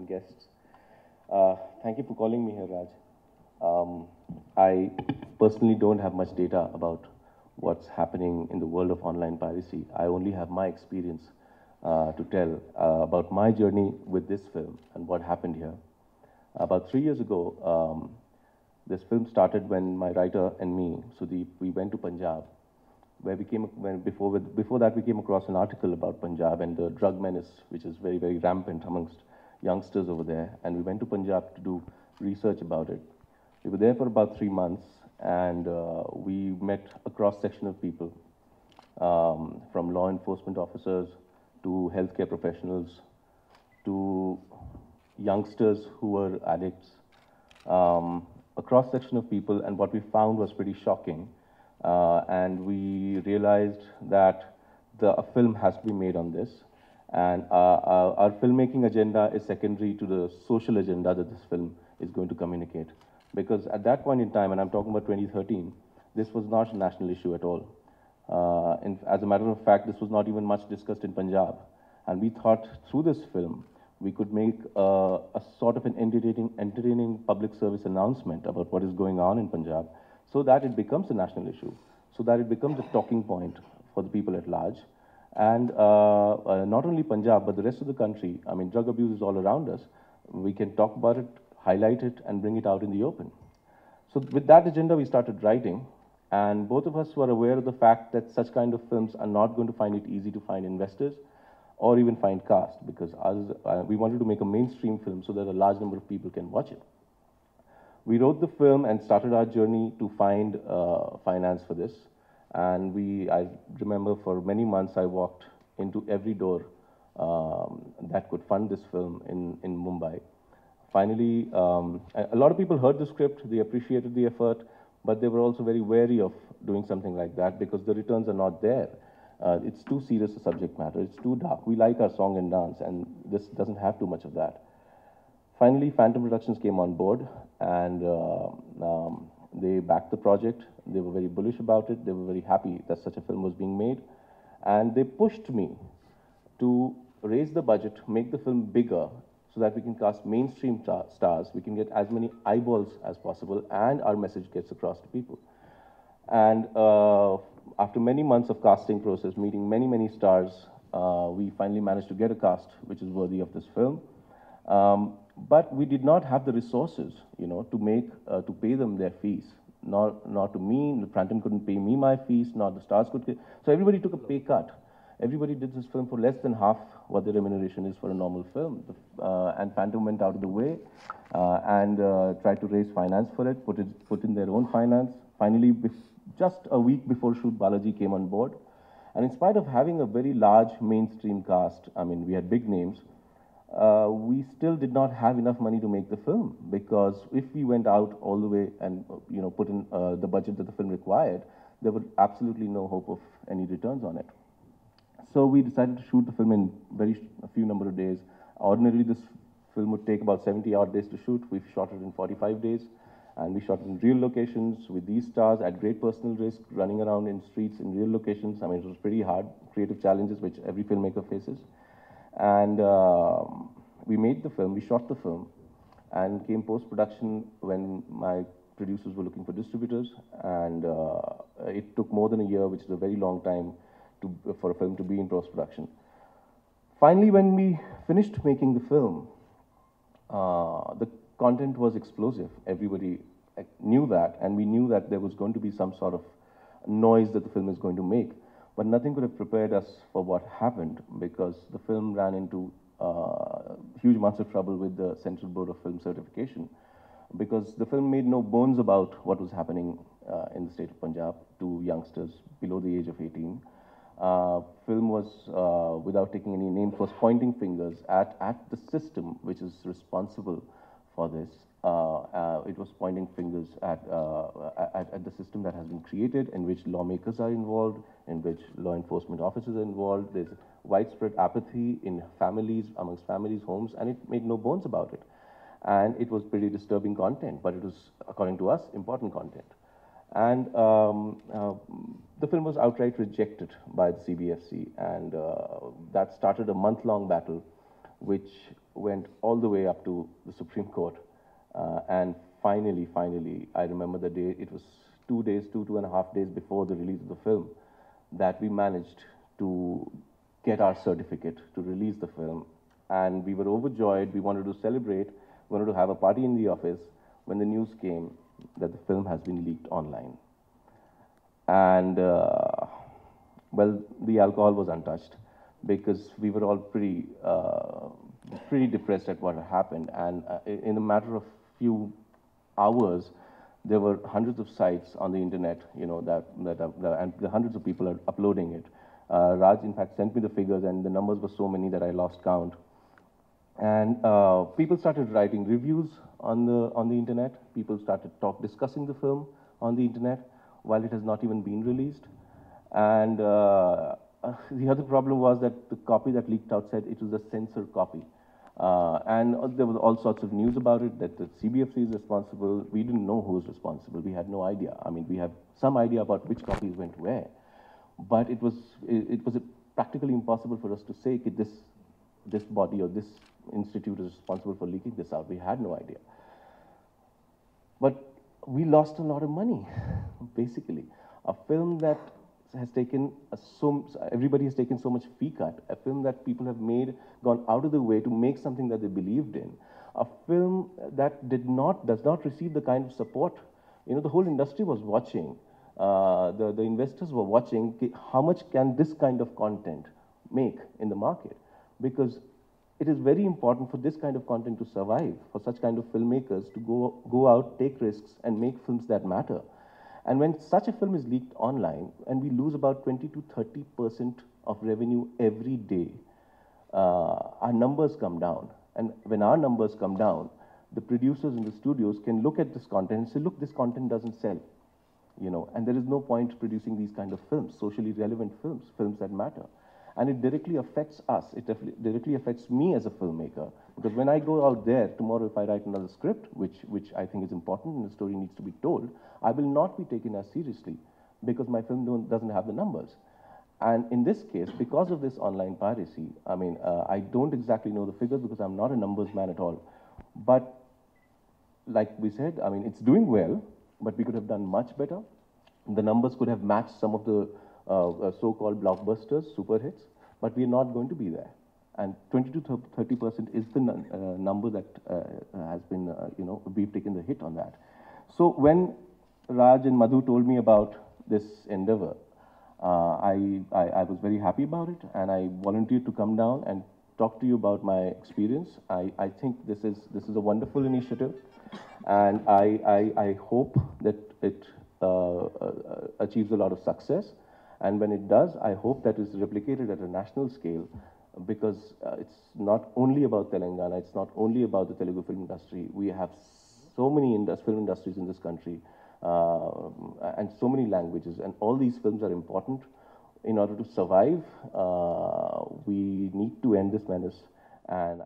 and guests. Thank you for calling me here, Raj. I personally don't have much data about what's happening in the world of online piracy. I only have my experience to tell about my journey with this film and what happened here. About 3 years ago, this film started when my writer and me, Sudeep, we went to Punjab, where before that we came across an article about Punjab and the drug menace, which is very, very rampant amongst youngsters over there. And we went to Punjab to do research about it. We were there for about 3 months, and we met a cross-section of people, from law enforcement officers to healthcare professionals to youngsters who were addicts, a cross-section of people, and what we found was pretty shocking. And we realized that a film has to be made on this, and our filmmaking agenda is secondary to the social agenda that this film is going to communicate. Because at that point in time, and I'm talking about 2013, this was not a national issue at all. As a matter of fact, this was not even much discussed in Punjab. And we thought through this film, we could make a sort of an entertaining public service announcement about what is going on in Punjab, so that it becomes a national issue, so that it becomes a talking point for the people at large. And not only Punjab, but the rest of the country. I mean, drug abuse is all around us. We can talk about it, highlight it, and bring it out in the open. So with that agenda, we started writing, and both of us were aware of the fact that such kind of films are not going to find it easy to find investors or even find cast, because we wanted to make a mainstream film so that a large number of people can watch it. We wrote the film and started our journey to find finance for this. And I remember for many months I walked into every door that could fund this film in Mumbai. Finally, a lot of people heard the script, they appreciated the effort, but they were also very wary of doing something like that because the returns are not there. It's too serious a subject matter, it's too dark. We like our song and dance, and this doesn't have too much of that. Finally, Phantom Productions came on board, and they backed the project. They were very bullish about it. They were very happy that such a film was being made. And they pushed me to raise the budget, make the film bigger, so that we can cast mainstream stars, we can get as many eyeballs as possible, and our message gets across to people. And after many months of casting process, meeting many, many stars, we finally managed to get a cast which is worthy of this film. But we did not have the resources, to pay them their fees. Not to me, the Phantom couldn't pay me my fees, not the stars could pay. So everybody took a pay cut. Everybody did this film for less than half what the remuneration is for a normal film. And Phantom went out of the way and tried to raise finance for it, put in their own finance. Finally, just a week before shoot, Balaji came on board. And in spite of having a very large mainstream cast, I mean, we had big names, we still did not have enough money to make the film, because if we went out all the way and put in the budget that the film required, there was absolutely no hope of any returns on it. So we decided to shoot the film in a few number of days. Ordinarily, this film would take about 70-odd days to shoot. We've shot it in 45 days, and we shot in real locations with these stars at great personal risk, running around in streets in real locations. I mean, it was pretty hard, creative challenges which every filmmaker faces. And we made the film, we shot the film, and came post-production when my producers were looking for distributors, and it took more than a year, which is a very long time for a film to be in post-production. Finally, when we finished making the film, the content was explosive. Everybody knew that, and we knew that there was going to be some sort of noise that the film is going to make. But nothing could have prepared us for what happened, because the film ran into huge amounts of trouble with the Central Board of Film Certification, because the film made no bones about what was happening in the state of Punjab to youngsters below the age of 18. Film was, without taking any names, was pointing fingers at the system which is responsible for this. It was pointing fingers at the system that has been created, in which lawmakers are involved, in which law enforcement officers are involved. There's widespread apathy in families, amongst families, homes, and it made no bones about it. And it was pretty disturbing content, but it was, according to us, important content. And the film was outright rejected by the CBFC, and that started a month-long battle, which went all the way up to the Supreme Court. And finally, I remember the day, it was 2 days, 2.5 days before the release of the film, that we managed to get our certificate to release the film. And we were overjoyed. We wanted to celebrate, wanted to have a party in the office when the news came that the film has been leaked online. And, well, the alcohol was untouched because we were all pretty depressed at what had happened. And in a matter of few hours, there were hundreds of sites on the internet, and the hundreds of people are uploading it. Raj, in fact, sent me the figures, and the numbers were so many that I lost count. And people started writing reviews on the internet. People started discussing the film on the internet while it has not even been released. And the other problem was that the copy that leaked out said it was a censored copy. And there was all sorts of news about it, that the CBFC is responsible. We didn't know who was responsible. We had no idea. I mean, we have some idea about which copies went where. But it was practically impossible for us to say that this body or this institute is responsible for leaking this out. We had no idea. But we lost a lot of money, basically. A film that has taken everybody has taken so much fee cut, a film that people have gone out of the way to make something that they believed in, a film that does not receive the kind of support. The whole industry was watching. The investors were watching how much can this kind of content make in the market, because it is very important for this kind of content to survive, for such kind of filmmakers to go out, take risks, and make films that matter. And when such a film is leaked online, and we lose about 20 to 30% of revenue every day, our numbers come down. And when our numbers come down, the producers in the studios can look at this content and say, look, this content doesn't sell. And there is no point producing these kind of films, socially relevant films, films that matter. And it directly affects us. It directly affects me as a filmmaker. Because when I go out there tomorrow, if I write another script, which I think is important and the story needs to be told, I will not be taken as seriously because my film doesn't have the numbers. And in this case, because of this online piracy, I mean, I don't exactly know the figures because I'm not a numbers man at all. But like we said, I mean, it's doing well, but we could have done much better. The numbers could have matched some of the so-called blockbusters, super hits, but we are not going to be there. And 20 to 30% is the number that has been, we've taken the hit on that. So when Raj and Madhu told me about this endeavor, I was very happy about it, and I volunteered to come down and talk to you about my experience. I think this is a wonderful initiative, and I hope that it achieves a lot of success. And when it does, I hope that is replicated at a national scale, because it's not only about Telangana, it's not only about the Telugu film industry. We have so many film industries in this country, and so many languages, and all these films are important. In order to survive, we need to end this menace. And